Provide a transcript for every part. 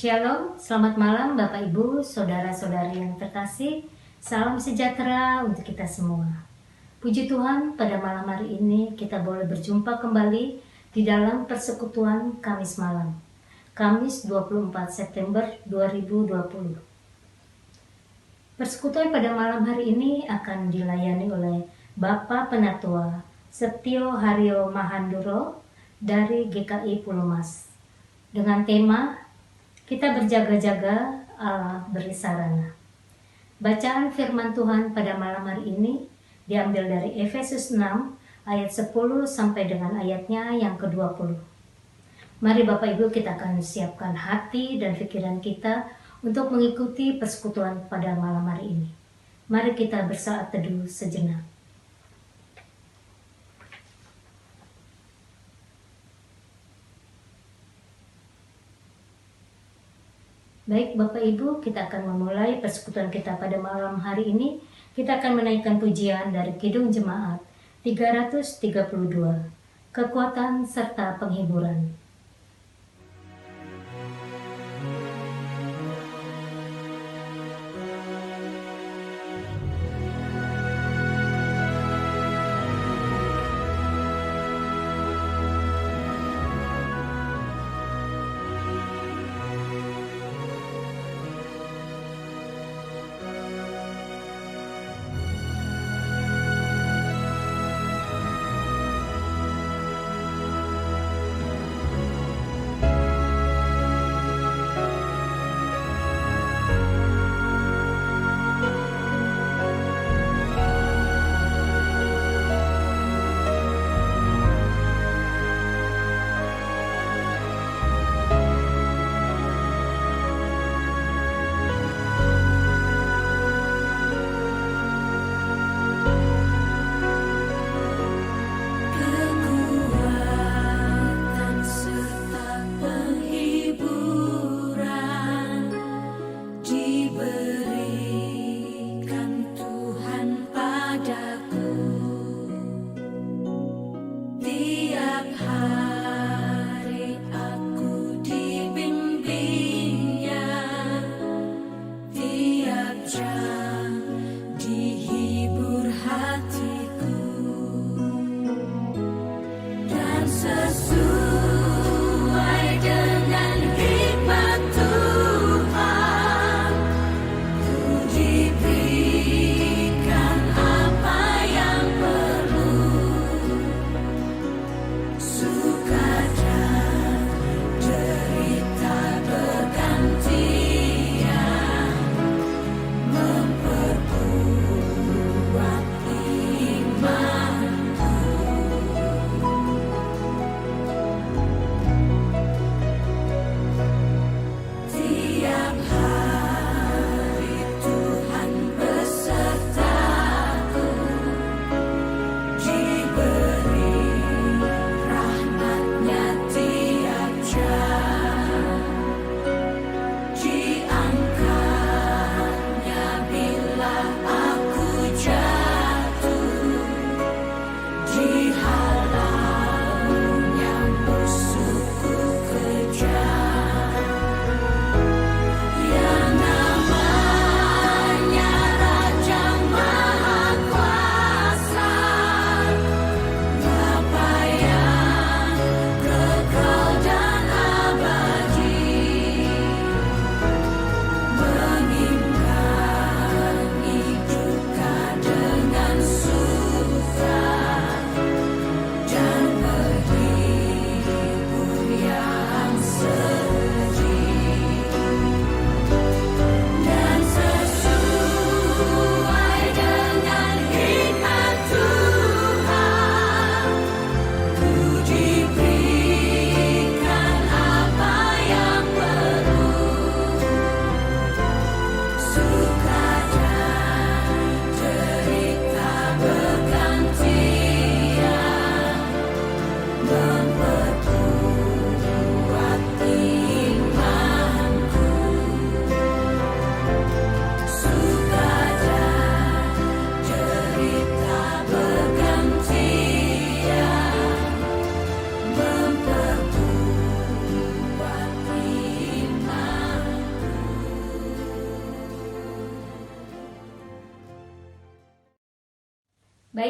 Shalom, selamat malam Bapak Ibu, Saudara-saudari yang terkasih. Salam sejahtera untuk kita semua. Puji Tuhan, pada malam hari ini kita boleh berjumpa kembali di dalam persekutuan Kamis malam. Kamis 24 September 2020. Persekutuan pada malam hari ini akan dilayani oleh Bapak Penatua Setio Haryo Mahanduro dari GKI Pulau Mas dengan tema Kita berjaga-jaga, Allah beri sarana. Bacaan firman Tuhan pada malam hari ini diambil dari Efesus 6 ayat 10 sampai dengan ayatnya yang ke-20. Mari Bapak Ibu, kita akan siapkan hati dan pikiran kita untuk mengikuti persekutuan pada malam hari ini. Mari kita bersaat teduh sejenak. Baik Bapak Ibu, kita akan memulai persekutuan kita pada malam hari ini. Kita akan menaikkan pujian dari Kidung Jemaat 332, Kekuatan serta Penghiburan.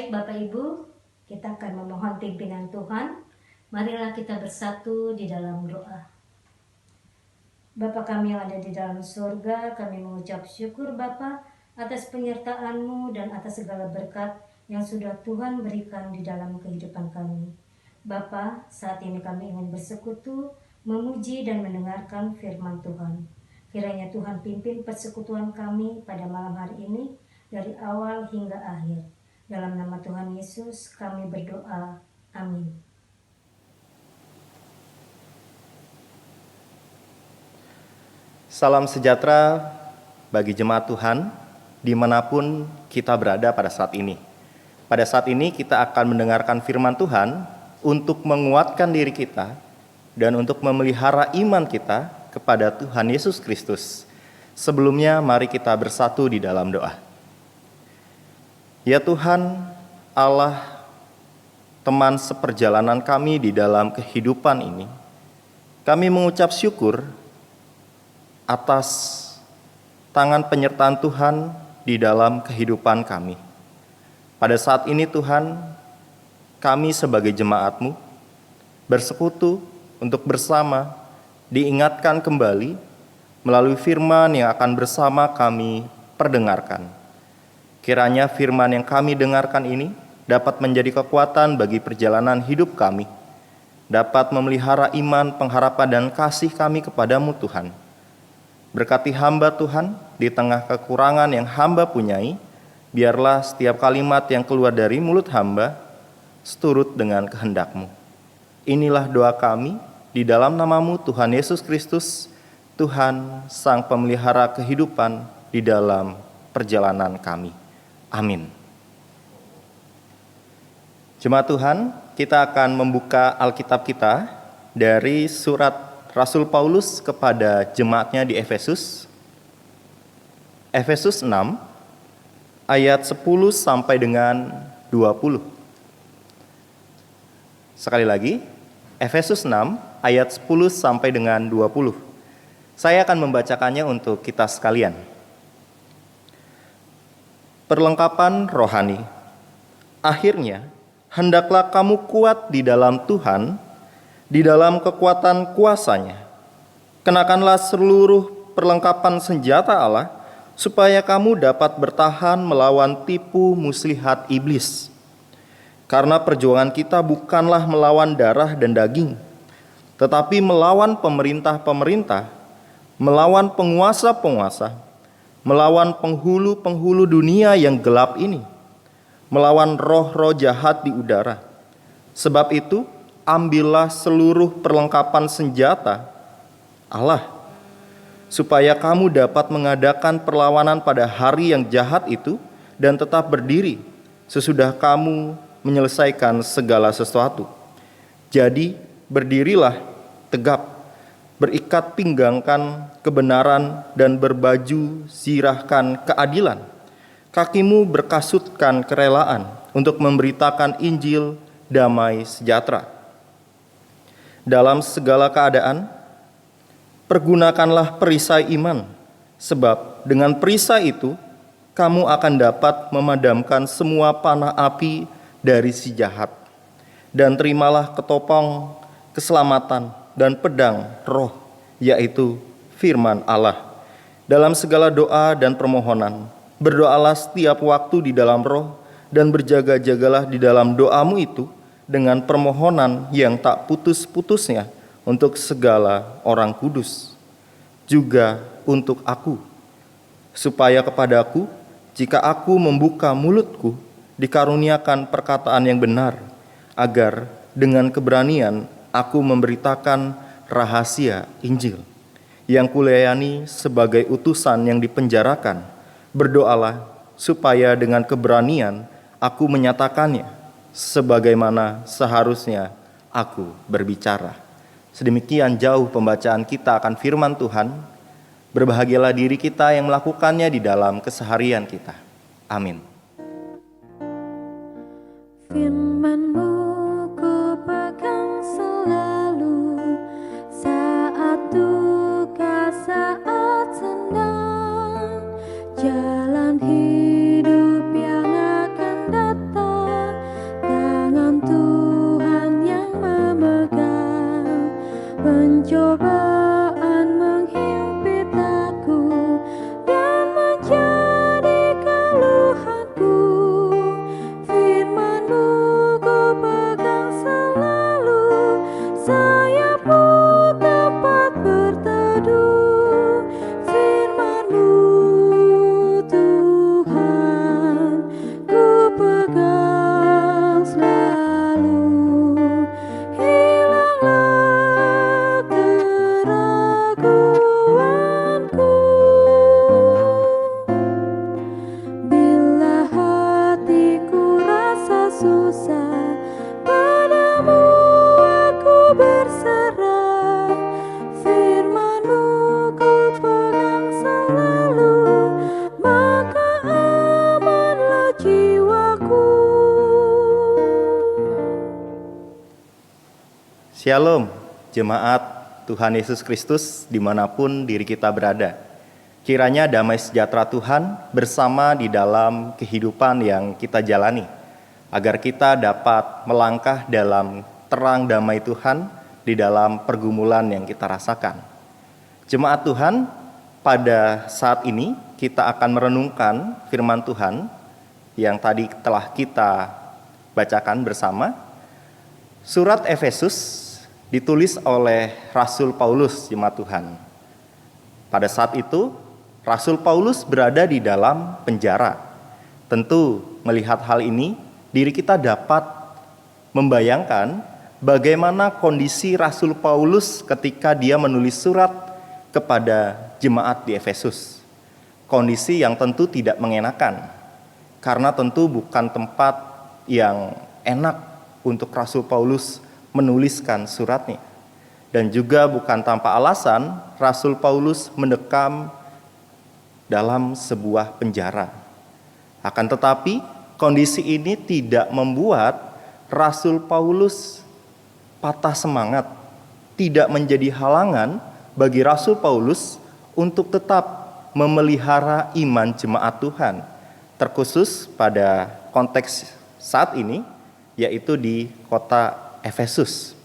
Baik Bapak Ibu, kita akan memohon pimpinan Tuhan. Marilah kita bersatu di dalam doa. Bapa kami yang ada di dalam surga, kami mengucap syukur Bapa atas penyertaan-Mu dan atas segala berkat yang sudah Tuhan berikan di dalam kehidupan kami. Bapa, saat ini kami ingin bersekutu, memuji dan mendengarkan firman Tuhan. Kiranya Tuhan pimpin persekutuan kami pada malam hari ini dari awal hingga akhir. Dalam nama Tuhan Yesus kami berdoa. Amin. Salam sejahtera bagi jemaat Tuhan dimanapun kita berada pada saat ini. Pada saat ini kita akan mendengarkan firman Tuhan untuk menguatkan diri kita dan untuk memelihara iman kita kepada Tuhan Yesus Kristus. Sebelumnya mari kita bersatu di dalam doa. Ya Tuhan, Allah, teman seperjalanan kami di dalam kehidupan ini, kami mengucap syukur atas tangan penyertaan Tuhan di dalam kehidupan kami. Pada saat ini Tuhan, kami sebagai jemaat-Mu bersekutu untuk bersama diingatkan kembali melalui firman yang akan bersama kami perdengarkan. Kiranya firman yang kami dengarkan ini dapat menjadi kekuatan bagi perjalanan hidup kami, dapat memelihara iman, pengharapan, dan kasih kami kepada-Mu Tuhan. Berkati hamba Tuhan di tengah kekurangan yang hamba punyai, biarlah setiap kalimat yang keluar dari mulut hamba seturut dengan kehendak-Mu. Inilah doa kami di dalam nama-Mu Tuhan Yesus Kristus, Tuhan Sang Pemelihara kehidupan di dalam perjalanan kami. Amin. Jemaat Tuhan, kita akan membuka Alkitab kita dari surat Rasul Paulus kepada jemaatnya di Efesus. Efesus 6 ayat 10 sampai dengan 20. Sekali lagi, Efesus 6 ayat 10 sampai dengan 20. Saya akan membacakannya untuk kita sekalian. Perlengkapan rohani. Akhirnya, hendaklah kamu kuat di dalam Tuhan, di dalam kekuatan kuasa-Nya. Kenakanlah seluruh perlengkapan senjata Allah, supaya kamu dapat bertahan melawan tipu muslihat iblis. Karena perjuangan kita bukanlah melawan darah dan daging, tetapi melawan pemerintah-pemerintah, melawan penguasa-penguasa, melawan penghulu-penghulu dunia yang gelap ini, melawan roh-roh jahat di udara. Sebab itu, ambillah seluruh perlengkapan senjata Allah, supaya kamu dapat mengadakan perlawanan pada hari yang jahat itu dan tetap berdiri sesudah kamu menyelesaikan segala sesuatu. Jadi berdirilah tegap, berikat pinggangkan kebenaran dan berbaju zirahkan keadilan. Kakimu berkasutkan kerelaan untuk memberitakan Injil damai sejahtera. Dalam segala keadaan, pergunakanlah perisai iman, sebab dengan perisai itu, kamu akan dapat memadamkan semua panah api dari si jahat. Dan terimalah ketopong keselamatan dan pedang roh, yaitu firman Allah. Dalam segala doa dan permohonan, berdoalah setiap waktu di dalam roh, dan berjaga-jagalah di dalam doamu itu, dengan permohonan yang tak putus-putusnya untuk segala orang kudus, juga untuk aku, supaya kepadaku, jika aku membuka mulutku, dikaruniakan perkataan yang benar, agar dengan keberanian aku memberitakan rahasia Injil, yang kulayani sebagai utusan yang dipenjarakan. Berdoalah supaya dengan keberanian aku menyatakannya, sebagaimana seharusnya aku berbicara. Sedemikian jauh pembacaan kita akan firman Tuhan. Berbahagialah diri kita yang melakukannya di dalam keseharian kita. Amin. Firman-Mu ku pegang selalu, saat duka, saat senang, jalan hidup yang akan datang. Shalom, jemaat Tuhan Yesus Kristus dimanapun diri kita berada. Kiranya damai sejahtera Tuhan bersama di dalam kehidupan yang kita jalani, agar kita dapat melangkah dalam terang damai Tuhan di dalam pergumulan yang kita rasakan. Jemaat Tuhan, pada saat ini kita akan merenungkan firman Tuhan yang tadi telah kita bacakan bersama. Surat Efesus ditulis oleh Rasul Paulus, jemaat Tuhan. Pada saat itu, Rasul Paulus berada di dalam penjara. Tentu melihat hal ini, diri kita dapat membayangkan bagaimana kondisi Rasul Paulus ketika dia menulis surat kepada jemaat di Efesus. Kondisi yang tentu tidak mengenakan, karena tentu bukan tempat yang enak untuk Rasul Paulus menuliskan suratnya. Dan juga bukan tanpa alasan Rasul Paulus mendekam dalam sebuah penjara. Akan tetapi kondisi ini tidak membuat Rasul Paulus patah semangat, tidak menjadi halangan bagi Rasul Paulus untuk tetap memelihara iman jemaat Tuhan, terkhusus pada konteks saat ini, yaitu di kota Efesus.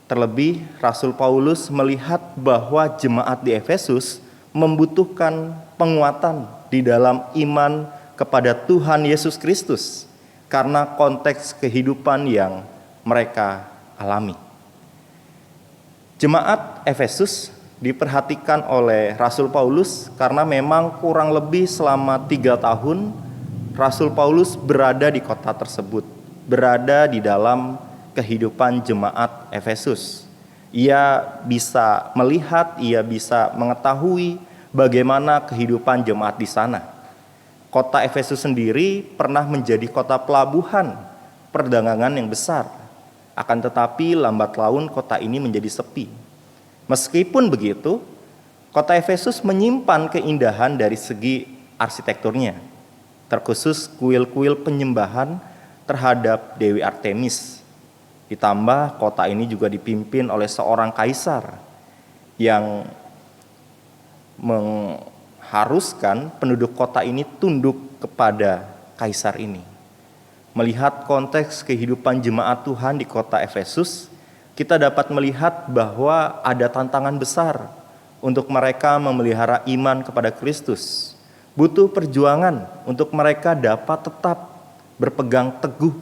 Terlebih Rasul Paulus melihat bahwa jemaat di Efesus membutuhkan penguatan di dalam iman kepada Tuhan Yesus Kristus karena konteks kehidupan yang mereka alami. Jemaat Efesus diperhatikan oleh Rasul Paulus karena memang kurang lebih selama 3 tahun Rasul Paulus berada di kota tersebut, berada di dalam kehidupan jemaat Efesus. Ia bisa melihat, ia bisa mengetahui bagaimana kehidupan jemaat di sana. Kota Efesus sendiri pernah menjadi kota pelabuhan perdagangan yang besar. Akan tetapi lambat laun kota ini menjadi sepi. Meskipun begitu, kota Efesus menyimpan keindahan dari segi arsitekturnya, terkhusus kuil-kuil penyembahan terhadap Dewi Artemis. Ditambah kota ini juga dipimpin oleh seorang kaisar yang mengharuskan penduduk kota ini tunduk kepada kaisar ini. Melihat konteks kehidupan jemaat Tuhan di kota Efesus, kita dapat melihat bahwa ada tantangan besar untuk mereka memelihara iman kepada Kristus. Butuh perjuangan untuk mereka dapat tetap berpegang teguh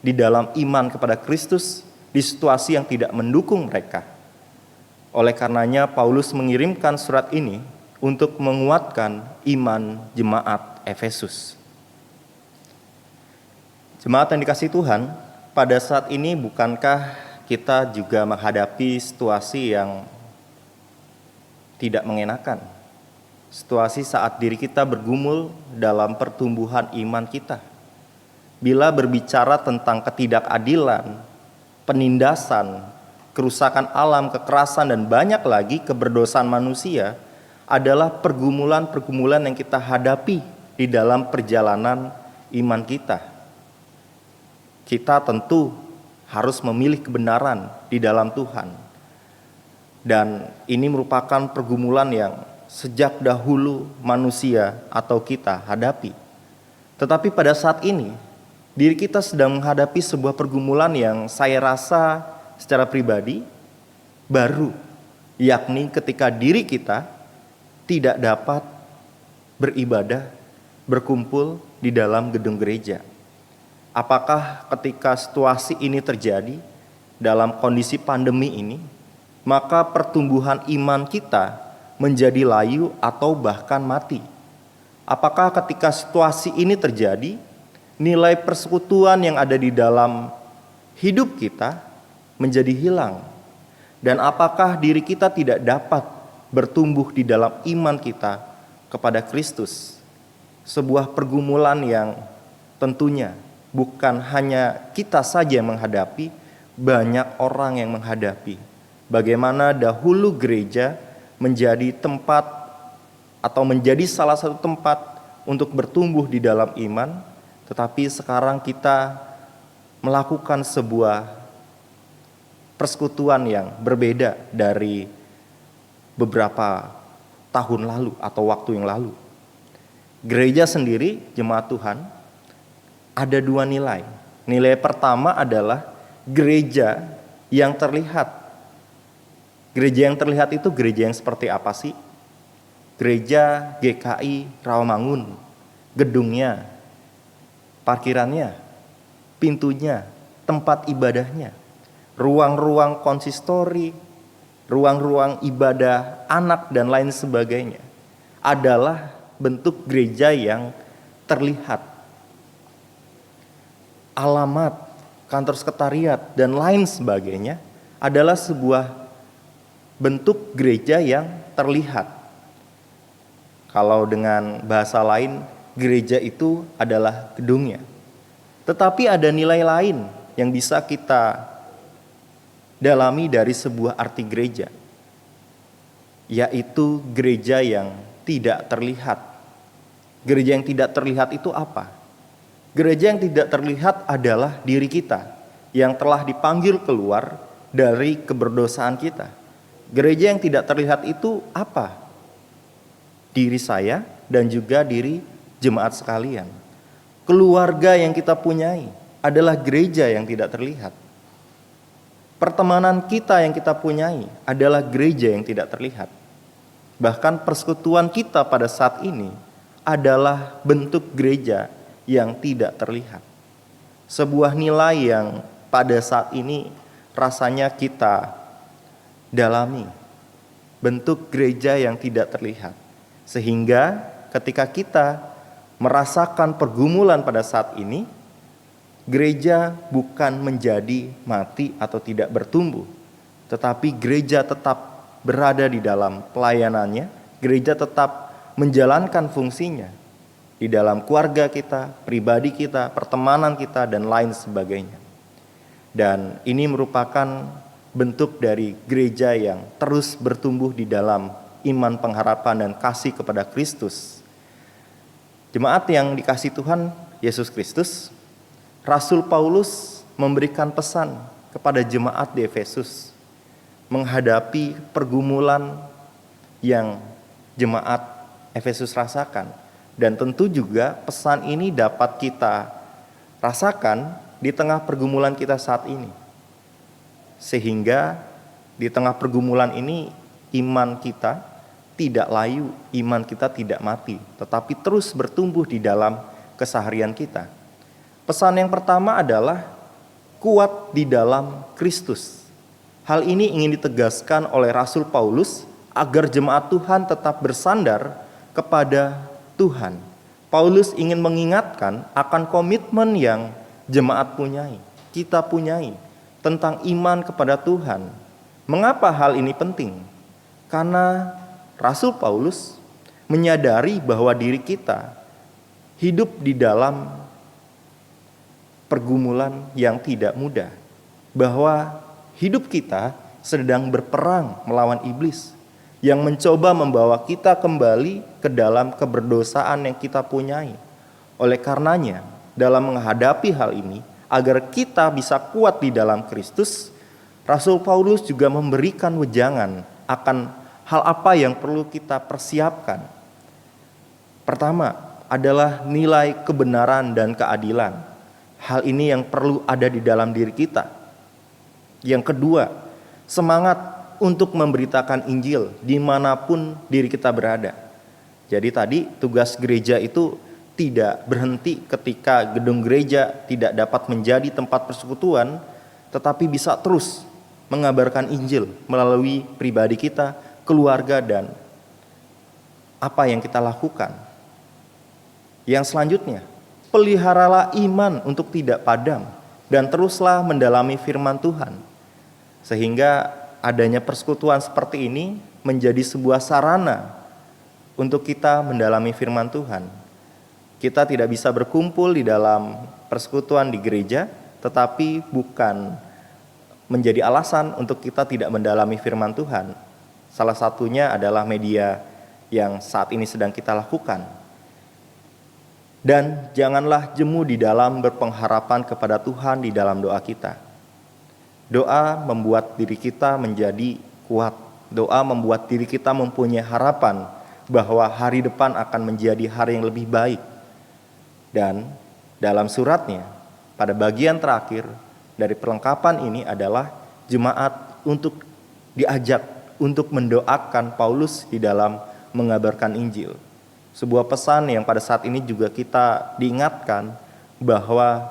di dalam iman kepada Kristus di situasi yang tidak mendukung mereka. Oleh karenanya Paulus mengirimkan surat ini untuk menguatkan iman jemaat Efesus. Jemaat yang dikasihi Tuhan, pada saat ini bukankah kita juga menghadapi situasi yang tidak mengenakan? Situasi saat diri kita bergumul dalam pertumbuhan iman kita. Bila berbicara tentang ketidakadilan, penindasan, kerusakan alam, kekerasan, dan banyak lagi keberdosaan manusia adalah pergumulan-pergumulan yang kita hadapi di dalam perjalanan iman kita. Kita tentu harus memilih kebenaran di dalam Tuhan. Dan ini merupakan pergumulan yang sejak dahulu manusia atau kita hadapi. Tetapi pada saat ini, diri kita sedang menghadapi sebuah pergumulan yang saya rasa secara pribadi baru, yakni ketika diri kita tidak dapat beribadah, berkumpul di dalam gedung gereja. Apakah ketika situasi ini terjadi dalam kondisi pandemi ini, maka pertumbuhan iman kita menjadi layu atau bahkan mati? Apakah ketika situasi ini terjadi, nilai persekutuan yang ada di dalam hidup kita menjadi hilang? Dan apakah diri kita tidak dapat bertumbuh di dalam iman kita kepada Kristus? Sebuah pergumulan yang tentunya bukan hanya kita saja yang menghadapi, banyak orang yang menghadapi. Bagaimana dahulu gereja menjadi tempat atau menjadi salah satu tempat untuk bertumbuh di dalam iman, tetapi sekarang kita melakukan sebuah persekutuan yang berbeda dari beberapa tahun lalu atau waktu yang lalu. Gereja sendiri, jemaat Tuhan, ada dua nilai. Nilai pertama adalah gereja yang terlihat. Gereja yang terlihat itu gereja yang seperti apa sih? Gereja GKI Rawamangun, gedungnya, parkirannya, pintunya, tempat ibadahnya, ruang-ruang konsistori, ruang-ruang ibadah anak dan lain sebagainya adalah bentuk gereja yang terlihat. Alamat, kantor sekretariat, dan lain sebagainya adalah sebuah bentuk gereja yang terlihat. Kalau dengan bahasa lain, gereja itu adalah gedungnya. Tetapi ada nilai lain yang bisa kita dalami dari sebuah arti gereja, yaitu gereja yang tidak terlihat. Gereja yang tidak terlihat itu apa? Gereja yang tidak terlihat adalah diri kita yang telah dipanggil keluar dari keberdosaan kita. Gereja yang tidak terlihat itu apa? Diri saya dan juga diri jemaat sekalian. Keluarga yang kita punyai adalah gereja yang tidak terlihat. Pertemanan kita yang kita punyai adalah gereja yang tidak terlihat. Bahkan persekutuan kita pada saat ini adalah bentuk gereja yang tidak terlihat. Sebuah nilai yang pada saat ini rasanya kita dalami. Bentuk gereja yang tidak terlihat. Sehingga ketika kita merasakan pergumulan pada saat ini, gereja bukan menjadi mati atau tidak bertumbuh, tetapi gereja tetap berada di dalam pelayanannya, gereja tetap menjalankan fungsinya di dalam keluarga kita, pribadi kita, pertemanan kita, dan lain sebagainya. Dan ini merupakan bentuk dari gereja yang terus bertumbuh di dalam iman, pengharapan, dan kasih kepada Kristus. Jemaat yang dikasihi Tuhan Yesus Kristus, Rasul Paulus memberikan pesan kepada jemaat di Efesus menghadapi pergumulan yang jemaat Efesus rasakan. Dan tentu juga pesan ini dapat kita rasakan di tengah pergumulan kita saat ini. Sehingga di tengah pergumulan ini iman kita tidak layu, iman kita tidak mati, tetapi terus bertumbuh di dalam keseharian kita. Pesan yang pertama adalah kuat di dalam Kristus. Hal ini ingin ditegaskan oleh Rasul Paulus agar jemaat Tuhan tetap bersandar kepada Tuhan. Paulus ingin mengingatkan akan komitmen yang jemaat punyai, kita punyai, tentang iman kepada Tuhan. Mengapa hal ini penting? Karena Rasul Paulus menyadari bahwa diri kita hidup di dalam pergumulan yang tidak mudah. Bahwa hidup kita sedang berperang melawan iblis yang mencoba membawa kita kembali ke dalam keberdosaan yang kita punyai. Oleh karenanya, dalam menghadapi hal ini, agar kita bisa kuat di dalam Kristus, Rasul Paulus juga memberikan wejangan akan hal apa yang perlu kita persiapkan. Pertama adalah nilai kebenaran dan keadilan. Hal ini yang perlu ada di dalam diri kita. Yang kedua, semangat untuk memberitakan Injil dimanapun diri kita berada. Jadi tadi tugas gereja itu tidak berhenti ketika gedung gereja tidak dapat menjadi tempat persekutuan, tetapi bisa terus mengabarkan Injil melalui pribadi kita, keluarga, dan apa yang kita lakukan. Yang selanjutnya, peliharalah iman untuk tidak padam dan teruslah mendalami firman Tuhan. Sehingga adanya persekutuan seperti ini menjadi sebuah sarana untuk kita mendalami firman Tuhan. Kita tidak bisa berkumpul di dalam persekutuan di gereja, tetapi bukan menjadi alasan untuk kita tidak mendalami firman Tuhan. Salah satunya adalah media yang saat ini sedang kita lakukan. Dan janganlah jemu di dalam berpengharapan kepada Tuhan di dalam doa kita. Doa membuat diri kita menjadi kuat. Doa membuat diri kita mempunyai harapan bahwa hari depan akan menjadi hari yang lebih baik. Dan dalam suratnya, pada bagian terakhir dari perlengkapan ini adalah jemaat untuk diajak untuk mendoakan Paulus di dalam mengabarkan Injil. Sebuah pesan yang pada saat ini juga kita diingatkan bahwa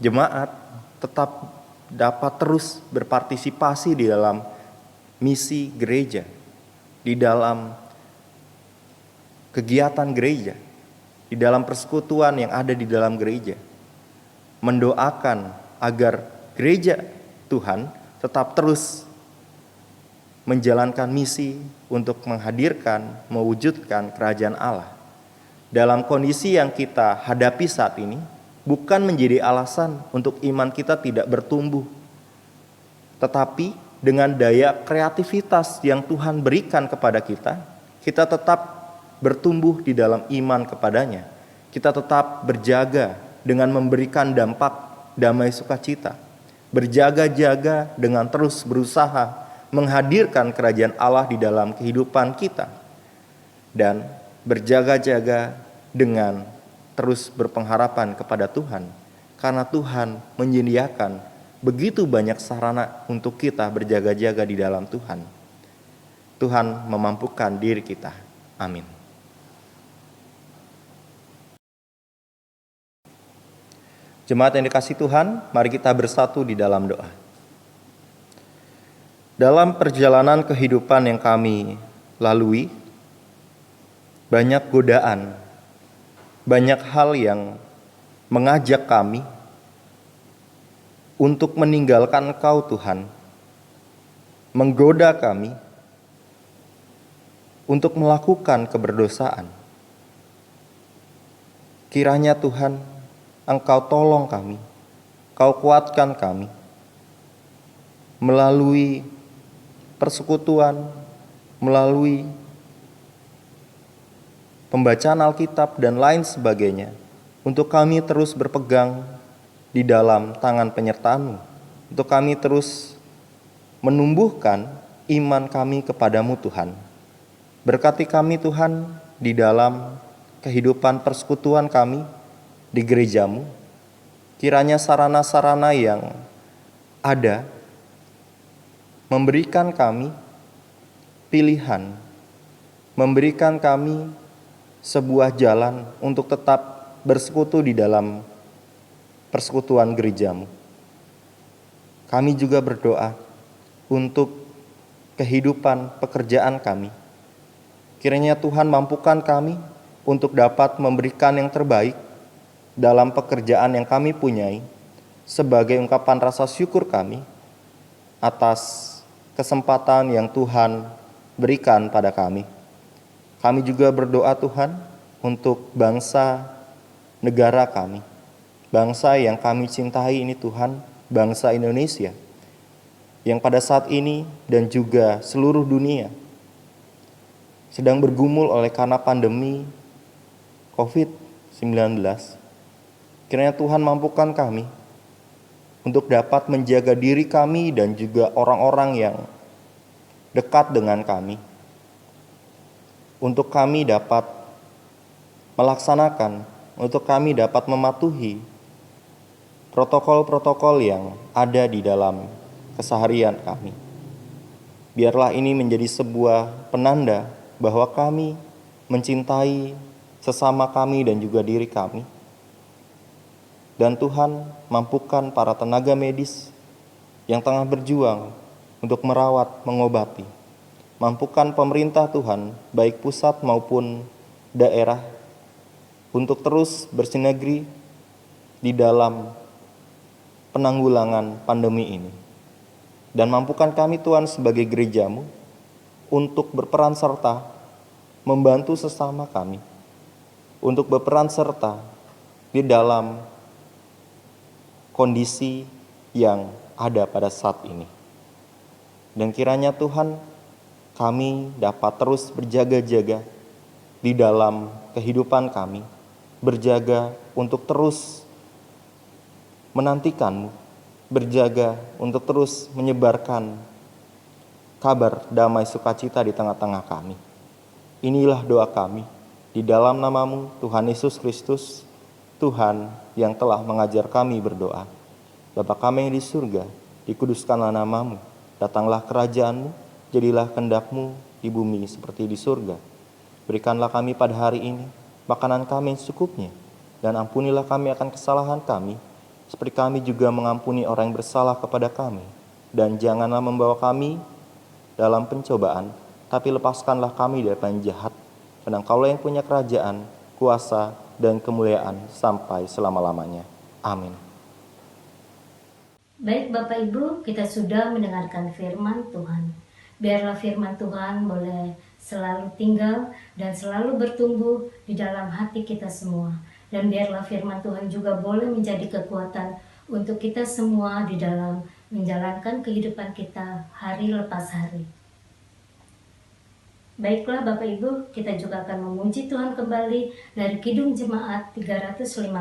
jemaat tetap dapat terus berpartisipasi di dalam misi gereja, di dalam kegiatan gereja, di dalam persekutuan yang ada di dalam gereja. Mendoakan agar gereja Tuhan tetap terus menjalankan misi untuk menghadirkan, mewujudkan kerajaan Allah. Dalam kondisi yang kita hadapi saat ini, bukan menjadi alasan untuk iman kita tidak bertumbuh, tetapi dengan daya kreativitas yang Tuhan berikan kepada kita, kita tetap bertumbuh di dalam iman kepadanya. Kita tetap berjaga dengan memberikan dampak damai sukacita, berjaga-jaga dengan terus berusaha menghadirkan kerajaan Allah di dalam kehidupan kita, dan berjaga-jaga dengan terus berpengharapan kepada Tuhan, karena Tuhan menyediakan begitu banyak sarana untuk kita berjaga-jaga di dalam Tuhan. Tuhan memampukan diri kita. Amin. Jemaat yang dikasihi Tuhan, mari kita bersatu di dalam doa. Dalam perjalanan kehidupan yang kami lalui, banyak godaan, banyak hal yang mengajak kami untuk meninggalkan Engkau Tuhan, menggoda kami untuk melakukan keberdosaan. Kiranya Tuhan, Engkau tolong kami, Engkau kuatkan kami melalui persekutuan, melalui pembacaan Alkitab dan lain sebagainya, untuk kami terus berpegang di dalam tangan penyertaan-Mu, untuk kami terus menumbuhkan iman kami kepadamu Tuhan. Berkati kami Tuhan di dalam kehidupan persekutuan kami di gereja-Mu. Kiranya sarana-sarana yang ada memberikan kami pilihan, memberikan kami sebuah jalan untuk tetap bersekutu di dalam persekutuan gereja-Mu. Kami juga berdoa untuk kehidupan pekerjaan kami. Kiranya Tuhan mampukan kami untuk dapat memberikan yang terbaik dalam pekerjaan yang kami punyai, sebagai ungkapan rasa syukur kami atas kesempatan yang Tuhan berikan pada kami. Kami juga berdoa Tuhan untuk bangsa negara kami, bangsa yang kami cintai ini Tuhan, bangsa Indonesia, yang pada saat ini dan juga seluruh dunia sedang bergumul oleh karena pandemi COVID-19. Kiranya Tuhan mampukan kami untuk dapat menjaga diri kami dan juga orang-orang yang dekat dengan kami, untuk kami dapat melaksanakan, untuk kami dapat mematuhi protokol-protokol yang ada di dalam keseharian kami. Biarlah ini menjadi sebuah penanda bahwa kami mencintai sesama kami dan juga diri kami. Dan Tuhan mampukan para tenaga medis yang tengah berjuang untuk merawat, mengobati. Mampukan pemerintah Tuhan, baik pusat maupun daerah, untuk terus bersinergi di dalam penanggulangan pandemi ini. Dan mampukan kami Tuhan sebagai gereja-Mu untuk berperan serta membantu sesama kami, untuk berperan serta di dalam kondisi yang ada pada saat ini. Dan kiranya Tuhan, kami dapat terus berjaga-jaga di dalam kehidupan kami, berjaga untuk terus menantikan-Mu, berjaga untuk terus menyebarkan kabar damai sukacita di tengah-tengah kami. Inilah doa kami, di dalam nama-Mu Tuhan Yesus Kristus, Tuhan yang telah mengajar kami berdoa. Bapa kami yang di surga, dikuduskanlah nama-Mu, datanglah kerajaan-Mu, jadilah kehendak-Mu di bumi seperti di surga. Berikanlah kami pada hari ini makanan kami yang secukupnya, dan ampunilah kami akan kesalahan kami, seperti kami juga mengampuni orang yang bersalah kepada kami. Dan janganlah membawa kami dalam pencobaan, tapi lepaskanlah kami dari yang jahat. Karena Engkaulah yang punya kerajaan, kuasa, dan kemuliaan sampai selama-lamanya. Amin. Baik Bapak Ibu, kita sudah mendengarkan firman Tuhan. Biarlah firman Tuhan boleh selalu tinggal dan selalu bertumbuh di dalam hati kita semua. Dan biarlah firman Tuhan juga boleh menjadi kekuatan untuk kita semua di dalam menjalankan kehidupan kita hari lepas hari. Baiklah Bapak Ibu, kita juga akan memuji Tuhan kembali dari Kidung Jemaat 350.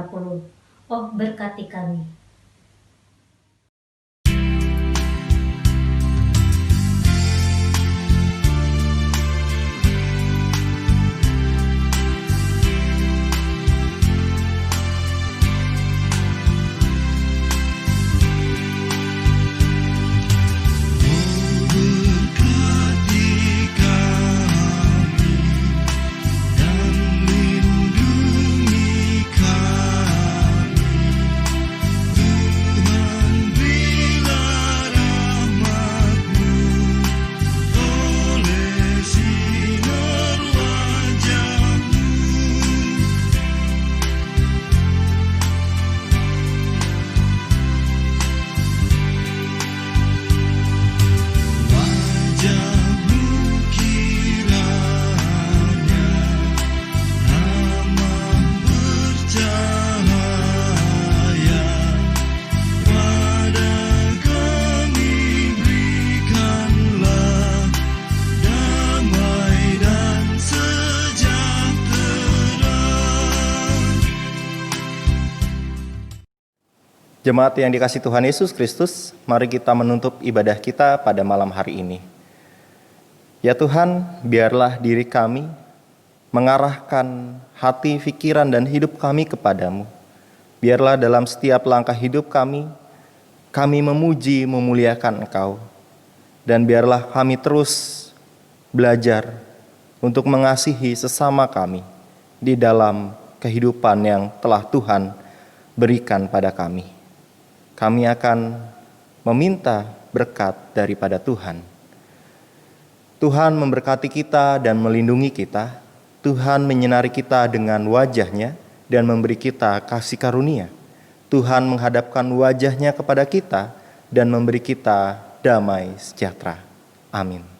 Oh berkati kami. Jemaat yang dikasihi Tuhan Yesus Kristus, mari kita menutup ibadah kita pada malam hari ini. Ya Tuhan, biarlah diri kami mengarahkan hati, pikiran, dan hidup kami kepadamu. Biarlah dalam setiap langkah hidup kami memuji, memuliakan Engkau. Dan biarlah kami terus belajar untuk mengasihi sesama kami di dalam kehidupan yang telah Tuhan berikan pada kami. Kami akan meminta berkat daripada Tuhan. Tuhan memberkati kita dan melindungi kita. Tuhan menyinari kita dengan wajah-Nya dan memberi kita kasih karunia. Tuhan menghadapkan wajah-Nya kepada kita dan memberi kita damai sejahtera. Amin.